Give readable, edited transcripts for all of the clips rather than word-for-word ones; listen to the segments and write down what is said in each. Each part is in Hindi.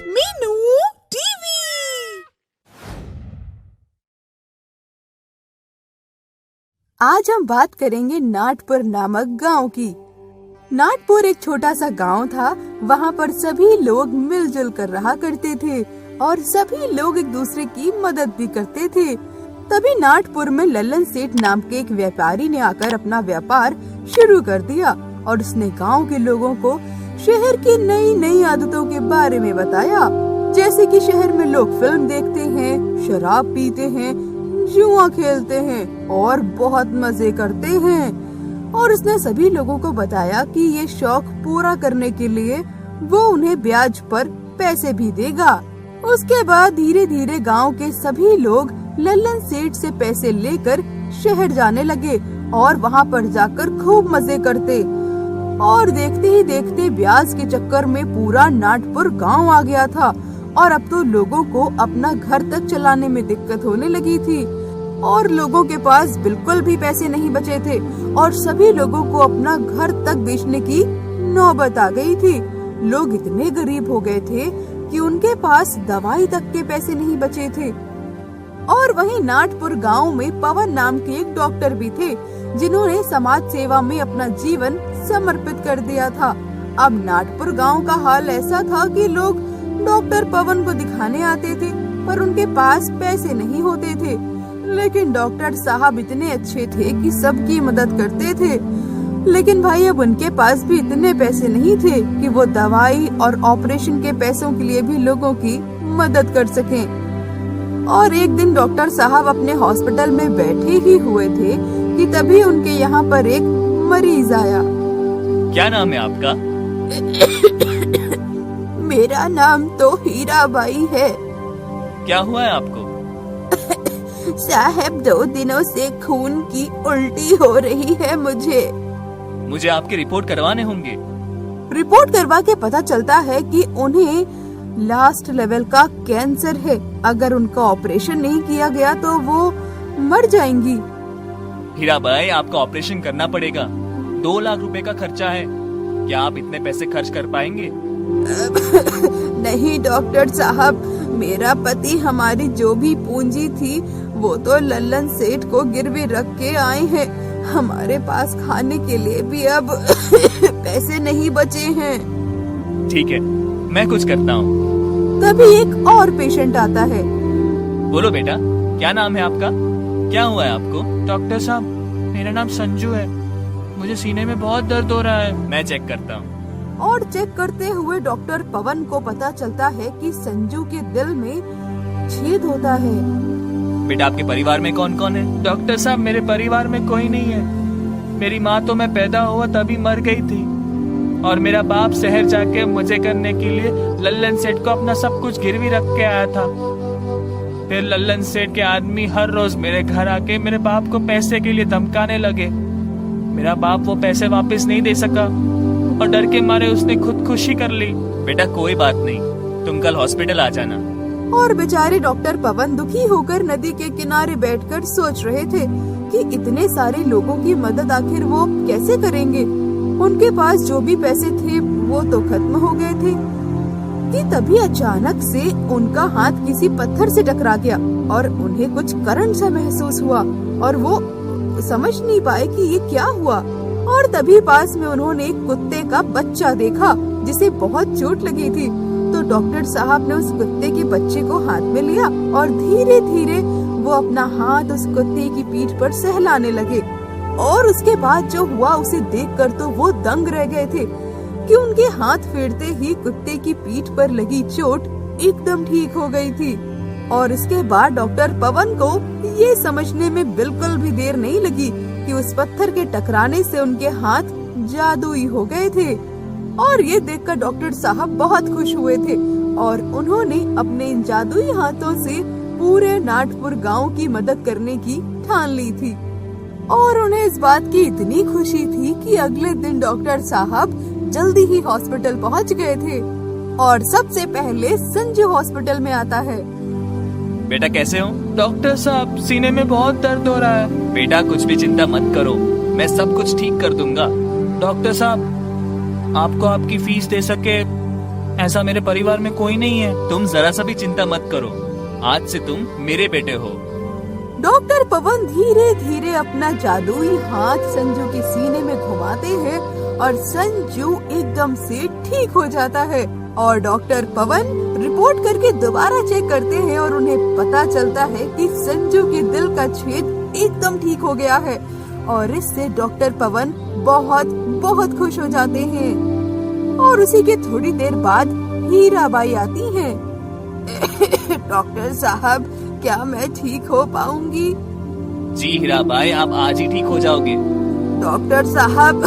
मीनू टीवी। आज हम बात करेंगे नाटपुर नामक गांव की। नाटपुर एक छोटा सा गांव था। वहाँ पर सभी लोग मिलजुल कर रहा करते थे और सभी लोग एक दूसरे की मदद भी करते थे। तभी नाटपुर में लल्लन सेठ नाम के एक व्यापारी ने आकर अपना व्यापार शुरू कर दिया और उसने गांव के लोगों को शहर की नई नई आदतों के बारे में बताया। जैसे कि शहर में लोग फिल्म देखते हैं, शराब पीते हैं, जुआ खेलते हैं और बहुत मजे करते हैं। और उसने सभी लोगों को बताया कि ये शौक पूरा करने के लिए वो उन्हें ब्याज पर पैसे भी देगा। उसके बाद धीरे धीरे गांव के सभी लोग लल्लन सेठ से पैसे लेकर शहर जाने लगे और वहां पर जाकर खूब मजे करते। और देखते ही देखते ब्याज के चक्कर में पूरा नाटपुर गांव आ गया था और अब तो लोगों को अपना घर तक चलाने में दिक्कत होने लगी थी और लोगों के पास बिल्कुल भी पैसे नहीं बचे थे और सभी लोगों को अपना घर तक बेचने की नौबत आ गई थी। लोग इतने गरीब हो गए थे कि उनके पास दवाई तक के पैसे नहीं बचे थे। और वहीं नाटपुर गांव में पवन नाम के एक डॉक्टर भी थे जिन्होंने समाज सेवा में अपना जीवन समर्पित कर दिया था। अब नाटपुर गांव का हाल ऐसा था कि लोग डॉक्टर पवन को दिखाने आते थे पर उनके पास पैसे नहीं होते थे। लेकिन डॉक्टर साहब इतने अच्छे थे कि सबकी मदद करते थे। लेकिन भाई अब उनके पास भी इतने पैसे नहीं थे कि वो दवाई और ऑपरेशन के पैसों के लिए भी लोगों की मदद कर सकें। और एक दिन डॉक्टर साहब अपने हॉस्पिटल में बैठे ही हुए थे कि तभी उनके यहाँ पर एक मरीज आया। क्या नाम है आपका? मेरा नाम तो हीराबाई है। क्या हुआ है आपको? साहब 2 दिनों से खून की उल्टी हो रही है मुझे आपकी रिपोर्ट करवाने होंगे। रिपोर्ट करवा के पता चलता है कि उन्हें लास्ट लेवल का कैंसर है। अगर उनका ऑपरेशन नहीं किया गया तो वो मर जाएंगी। हीराबाई, आपका ऑपरेशन करना पड़ेगा। 2 लाख रुपए का खर्चा है। क्या आप इतने पैसे खर्च कर पाएंगे? नहीं डॉक्टर साहब, मेरा पति हमारी जो भी पूंजी थी वो तो लल्लन सेठ को गिरवी रख के आए हैं। हमारे पास खाने के लिए भी अब पैसे नहीं बचे हैं। ठीक है, मैं कुछ करता हूँ। तभी एक और पेशेंट आता है। बोलो बेटा, क्या नाम है आपका? क्या हुआ है आपको? डॉक्टर साहब, मेरा नाम संजू है। मुझे सीने में बहुत दर्द हो रहा है। मैं चेक करता हूँ। और चेक करते हुए डॉक्टर पवन को पता चलता है कि संजू के दिल में छेद होता है। बेटा, आपके परिवार में कौन कौन है? डॉक्टर साहब, मेरे परिवार में कोई नहीं है। मेरी माँ तो मैं पैदा हुआ तभी मर गई थी और मेरा बाप शहर जाके मुझे करने के लिए लल्लन सेठ को अपना सब कुछ गिरवी रख के आया था। फिर लल्लन सेठ के आदमी हर रोज मेरे घर आके मेरे बाप को पैसे के लिए धमकाने लगे। मेरा बाप वो पैसे वापस नहीं दे सका और डर के मारे उसने खुदकुशी कर ली। बेटा, कोई बात नहीं, तुम कल हॉस्पिटल आ जाना। और बेचारे डॉक्टर पवन दुखी होकर नदी के किनारे बैठकर सोच रहे थे कि इतने सारे लोगों की मदद आखिर वो कैसे करेंगे। उनके पास जो भी पैसे थे वो तो खत्म हो गए थे कि तभी अचानक से उनका हाथ किसी पत्थर से टकरा गया और उन्हें कुछ करंट सा महसूस हुआ और वो समझ नहीं पाए कि ये क्या हुआ। और तभी पास में उन्होंने एक कुत्ते का बच्चा देखा जिसे बहुत चोट लगी थी। तो डॉक्टर साहब ने उस कुत्ते के बच्चे को हाथ में लिया और धीरे धीरे वो अपना हाथ उस कुत्ते की पीठ पर सहलाने लगे। और उसके बाद जो हुआ उसे देखकर तो वो दंग रह गए थे कि उनके हाथ फेरते ही कुत्ते की पीठ पर लगी चोट एकदम ठीक हो गई थी। और इसके बाद डॉक्टर पवन को ये समझने में बिल्कुल भी देर नहीं लगी कि उस पत्थर के टकराने से उनके हाथ जादुई हो गए थे। और ये देखकर डॉक्टर साहब बहुत खुश हुए थे और उन्होंने अपने इन जादुई हाथों से पूरे नाटपुर गांव की मदद करने की ठान ली थी। और उन्हें इस बात की इतनी खुशी थी कि अगले दिन डॉक्टर साहब जल्दी ही हॉस्पिटल पहुंच गए थे। और सबसे पहले संजू हॉस्पिटल में आता है। बेटा, कैसे हो? डॉक्टर साहब, सीने में बहुत दर्द हो रहा है। बेटा, कुछ भी चिंता मत करो, मैं सब कुछ ठीक कर दूंगा। डॉक्टर साहब, आपको आपकी फीस दे सके ऐसा मेरे परिवार में कोई नहीं है। तुम जरा सा भी चिंता मत करो, आज से तुम मेरे बेटे हो। डॉक्टर पवन धीरे धीरे अपना जादुई हाथ संजू के सीने में घुमाते हैं और संजू एकदम से ठीक हो जाता है। और डॉक्टर पवन रिपोर्ट करके दोबारा चेक करते हैं और उन्हें पता चलता है कि संजू के दिल का छेद एकदम ठीक हो गया है। और इससे डॉक्टर पवन बहुत बहुत खुश हो जाते हैं। और उसी के थोड़ी देर बाद हीराबाई आती हैं। डॉक्टर साहब, क्या मैं ठीक हो पाऊंगी? जी हीराबाई, आप आज ही ठीक हो जाओगे। डॉक्टर साहब,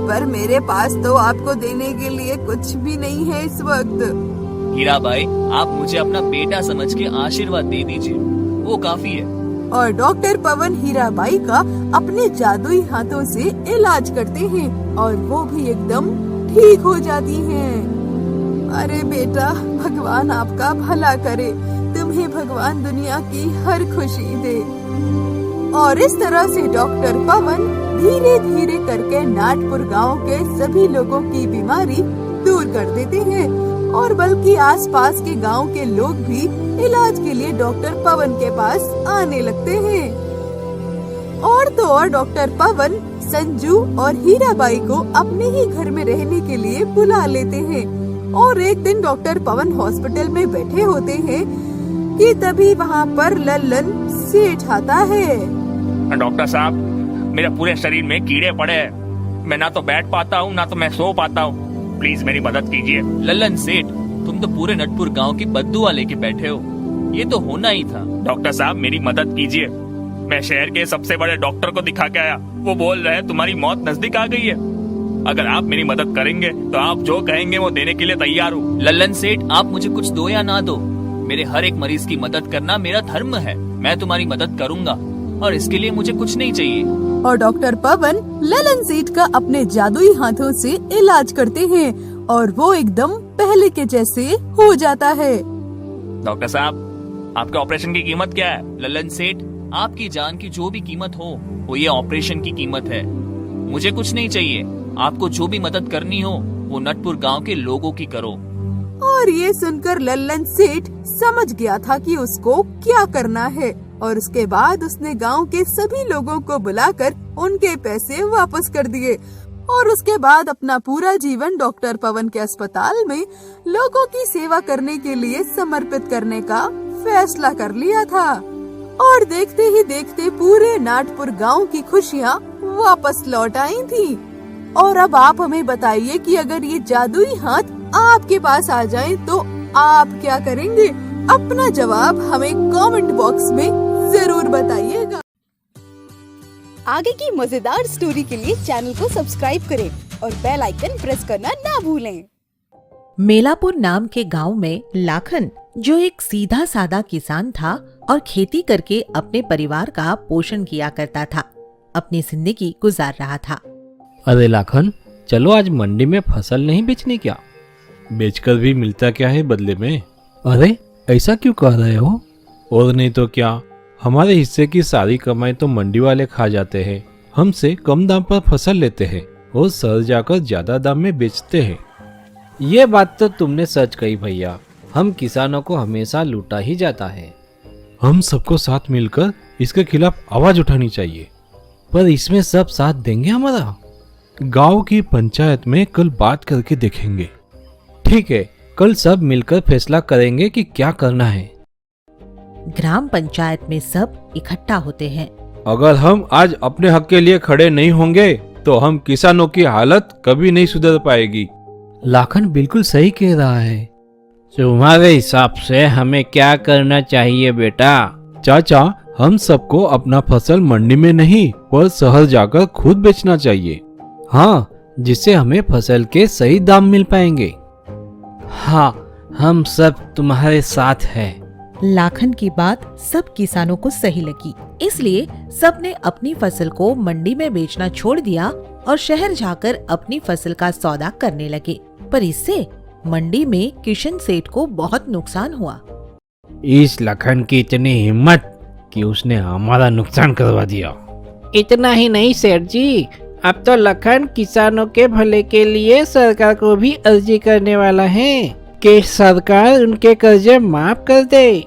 पर मेरे पास तो आपको देने के लिए कुछ भी नहीं है इस वक्त। हीराबाई, आप मुझे अपना बेटा समझ के आशीर्वाद दे दीजिए, वो काफी है। और डॉक्टर पवन हीराबाई का अपने जादुई हाथों से इलाज करते हैं और वो भी एकदम ठीक हो जाती हैं। अरे बेटा, भगवान आपका भला करे, तुम्हें भगवान दुनिया की हर खुशी दे। और इस तरह से डॉक्टर पवन धीरे धीरे करके नाटपुर गांव के सभी लोगों की बीमारी दूर कर देते हैं और बल्कि आसपास के गांव के लोग भी इलाज के लिए डॉक्टर पवन के पास आने लगते हैं। और तो और डॉक्टर पवन संजू और हीराबाई को अपने ही घर में रहने के लिए बुला लेते हैं। और एक दिन डॉक्टर पवन हॉस्पिटल में बैठे होते हैं कि तभी वहाँ पर लल्लन सेठ आता है। डॉक्टर साहब, मेरे पूरे शरीर में कीड़े पड़े हैं। मैं ना तो बैठ पाता हूँ ना तो मैं सो पाता हूँ। प्लीज मेरी मदद कीजिए। लल्लन सेठ, तुम तो पूरे नटपुर गांव की बद्दुआ लेके बैठे हो, ये तो होना ही था। डॉक्टर साहब, मेरी मदद कीजिए। मैं शहर के सबसे बड़े डॉक्टर को दिखा के आया, वो बोल रहे हैं तुम्हारी मौत नजदीक आ गई है। अगर आप मेरी मदद करेंगे तो आप जो कहेंगे वो देने के लिए तैयार हूँ। लल्लन सेठ, आप मुझे कुछ दो या ना दो, मेरे हर एक मरीज की मदद करना मेरा धर्म है। मैं तुम्हारी मदद करूँगा और इसके लिए मुझे कुछ नहीं चाहिए। और डॉक्टर पवन ललन सेठ का अपने जादुई हाथों से इलाज करते हैं और वो एकदम पहले के जैसे हो जाता है। डॉक्टर साहब, आपके ऑपरेशन की कीमत क्या है? लल्लन सेठ, आपकी जान की जो भी कीमत हो वो ये ऑपरेशन की कीमत है। मुझे कुछ नहीं चाहिए, आपको जो भी मदद करनी हो वो नटपुर गांव के लोगों की करो। और ये सुनकर लल्लन सेठ समझ गया था कि उसको क्या करना है और उसके बाद उसने गांव के सभी लोगों को बुलाकर उनके पैसे वापस कर दिए। और उसके बाद अपना पूरा जीवन डॉक्टर पवन के अस्पताल में लोगों की सेवा करने के लिए समर्पित करने का फैसला कर लिया था। और देखते ही देखते पूरे नाटपुर गांव की खुशियाँ वापस लौट आई थी। और अब आप हमें बताइए कि अगर ये जादुई हाथ आपके पास आ जाए तो आप क्या करेंगे? अपना जवाब हमें कमेंट बॉक्स में जरूर बताइएगा। आगे की मजेदार स्टोरी के लिए चैनल को सब्सक्राइब करें और बेल आइकन प्रेस करना ना भूलें। मेलापुर नाम के गांव में लाखन, जो एक सीधा सादा किसान था और खेती करके अपने परिवार का पोषण किया करता था, अपनी जिंदगी गुजार रहा था। अरे लाखन, चलो आज मंडी में फसल नहीं बेचनी क्या? बेचकर भी मिलता क्या है बदले में? अरे ऐसा क्यों कह रहे हो? और नहीं तो क्या, हमारे हिस्से की सारी कमाई तो मंडी वाले खा जाते हैं। हमसे कम दाम पर फसल लेते हैं और शहर जाकर ज्यादा दाम में बेचते हैं। ये बात तो तुमने सच कही भैया, हम किसानों को हमेशा लूटा ही जाता है। हम सबको साथ मिलकर इसके खिलाफ आवाज उठानी चाहिए। पर इसमें सब साथ देंगे हमारा? गांव की पंचायत में कल बात करके देखेंगे। ठीक है, कल सब मिलकर फैसला करेंगे कि क्या करना है। ग्राम पंचायत में सब इकट्ठा होते हैं। अगर हम आज अपने हक के लिए खड़े नहीं होंगे तो हम किसानों की हालत कभी नहीं सुधर पाएगी। लाखन बिल्कुल सही कह रहा है। तुम्हारे हिसाब से हमें क्या करना चाहिए बेटा? चाचा, हम सबको अपना फसल मंडी में नहीं पर शहर जाकर खुद बेचना चाहिए। हाँ, जिससे हमें फसल के सही दाम मिल पाएंगे। हाँ, हम सब तुम्हारे साथ हैं। लाखन की बात सब किसानों को सही लगी, इसलिए सबने अपनी फसल को मंडी में बेचना छोड़ दिया और शहर जाकर अपनी फसल का सौदा करने लगे। पर इससे मंडी में किशन सेठ को बहुत नुकसान हुआ। इस लखन की इतनी हिम्मत कि उसने हमारा नुकसान करवा दिया। इतना ही नहीं सेठ जी, अब तो लखन किसानों के भले के लिए सरकार को भी अर्जी करने वाला है कि सरकार उनके कर्जे माफ कर दे।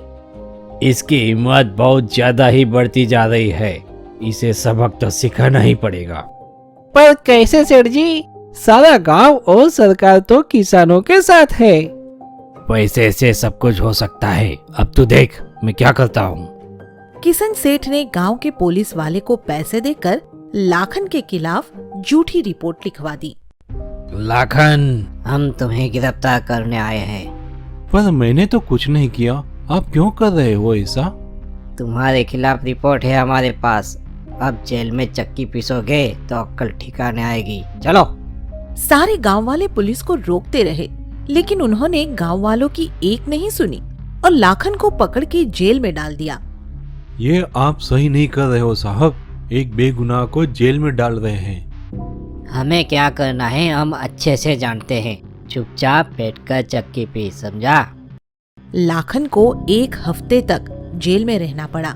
इसकी हिम्मत बहुत ज्यादा ही बढ़ती जा रही है, इसे सबक तो सिखाना ही पड़ेगा। पर कैसे सेठ जी? सारा गांव और सरकार तो किसानों के साथ है। पैसे से सब कुछ हो सकता है, अब तू देख मैं क्या करता हूँ। किशन सेठ ने गांव के पुलिस वाले को पैसे देकर लाखन के खिलाफ झूठी रिपोर्ट लिखवा दी। लाखन, हम तुम्हें गिरफ्तार करने आए हैं। पर मैंने तो कुछ नहीं किया, आप क्यों कर रहे हो ऐसा? तुम्हारे खिलाफ रिपोर्ट है हमारे पास। अब जेल में चक्की पीसोगे तो अक्कल ठिकाने आएगी। चलो। सारे गांव वाले पुलिस को रोकते रहे, लेकिन उन्होंने गांव वालों की एक नहीं सुनी और लाखन को पकड़ के जेल में डाल दिया। ये आप सही नहीं कर रहे हो साहब, एक बेगुनाह को जेल में डाल रहे हैं। हमें क्या करना है हम अच्छे से जानते हैं। चुपचाप बैठकर चक्की पीस, समझा? लाखन को 1 हफ्ते तक जेल में रहना पड़ा,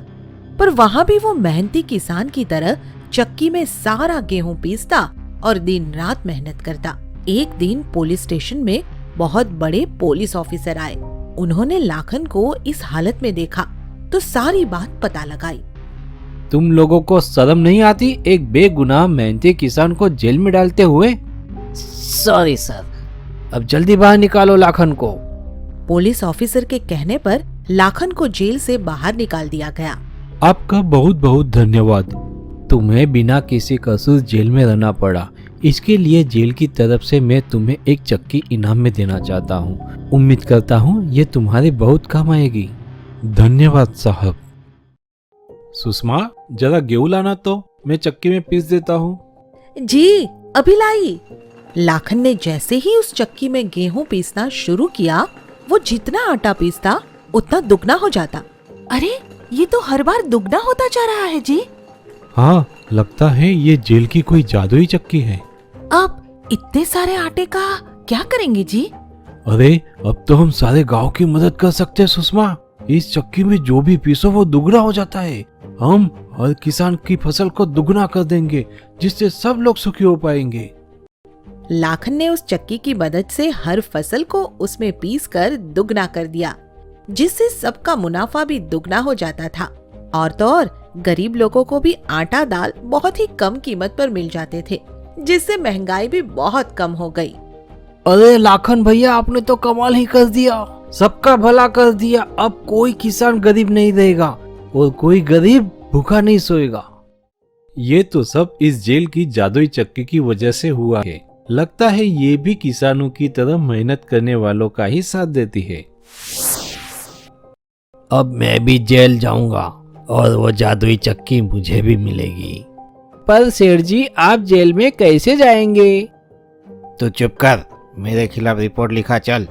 पर वहाँ भी वो मेहनती किसान की तरह चक्की में सारा गेहूं पीसता और दिन रात मेहनत करता। एक दिन पुलिस स्टेशन में बहुत बड़े पुलिस ऑफिसर आए। उन्होंने लाखन को इस हालत में देखा तो सारी बात पता लगाई। तुम लोगों को शर्म नहीं आती एक बेगुनाह मेहनती किसान को जेल में डालते हुए? Sorry sir. अब जल्दी बाहर निकालो लाखन को। पुलिस ऑफिसर के कहने पर लाखन को जेल से बाहर निकाल दिया गया। आपका बहुत बहुत धन्यवाद। तुम्हें बिना किसी कसूर जेल में रहना पड़ा, इसके लिए जेल की तरफ से मैं तुम्हें एक चक्की इनाम में देना चाहता हूँ। उम्मीद करता हूँ ये तुम्हारे बहुत काम आएगी। धन्यवाद साहब। सुषमा, जरा गेहूं लाना तो मैं चक्की में पीस देता हूँ। जी, अभी लाई। लाखन ने जैसे ही उस चक्की में गेहूं पीसना शुरू किया, वो जितना आटा पीसता उतना दुगना हो जाता। अरे, ये तो हर बार दुगना होता जा रहा है जी। हाँ, लगता है ये जेल की कोई जादुई चक्की है। अब इतने सारे आटे का क्या करेंगे जी? अरे, अब तो हम सारे गांव की मदद कर सकते हैं सुषमा। इस चक्की में जो भी पीसो वो दुगना हो जाता है। हम हर किसान की फसल को दुगना कर देंगे, जिससे सब लोग सुखी हो पाएंगे। लाखन ने उस चक्की की मदद से हर फसल को उसमें पीसकर दुगना कर दिया, जिससे सबका मुनाफा भी दुगना हो जाता था। और तो और गरीब लोगों को भी आटा दाल बहुत ही कम कीमत पर मिल जाते थे, जिससे महंगाई भी बहुत कम हो गई। अरे लाखन भैया, आपने तो कमाल ही कर दिया, सबका भला कर दिया। अब कोई किसान गरीब नहीं रहेगा और कोई गरीब भूखा नहीं सोएगा। ये तो सब इस जेल की जादुई चक्की की वजह से हुआ है। लगता है ये भी किसानों की तरह मेहनत करने वालों का ही साथ देती है। अब मैं भी जेल जाऊंगा और वो जादुई चक्की मुझे भी मिलेगी। पर सेठ जी, आप जेल में कैसे जाएंगे? तो चुप कर, मेरे खिलाफ रिपोर्ट लिखा, चल।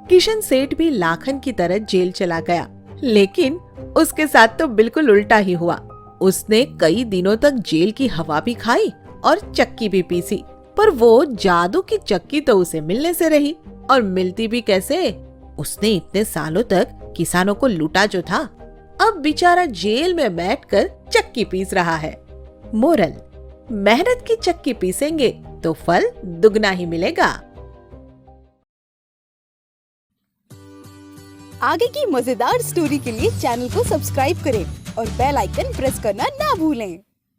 किशन सेठ भी लाखन की तरह जेल चला गया, लेकिन उसके साथ तो बिल्कुल उल्टा ही हुआ। उसने कई दिनों तक जेल की हवा भी खाई और चक्की भी पीसी, पर वो जादू की चक्की तो उसे मिलने से रही। और मिलती भी कैसे? उसने इतने सालों तक किसानों को लूटा जो था, अब बेचारा जेल में बैठकर चक्की पीस रहा है। मोरल: मेहनत की चक्की पीसेंगे तो फल दुगना ही मिलेगा। आगे की मजेदार स्टोरी के लिए चैनल को सब्सक्राइब करें और बेल आइकन प्रेस करना ना भूलें।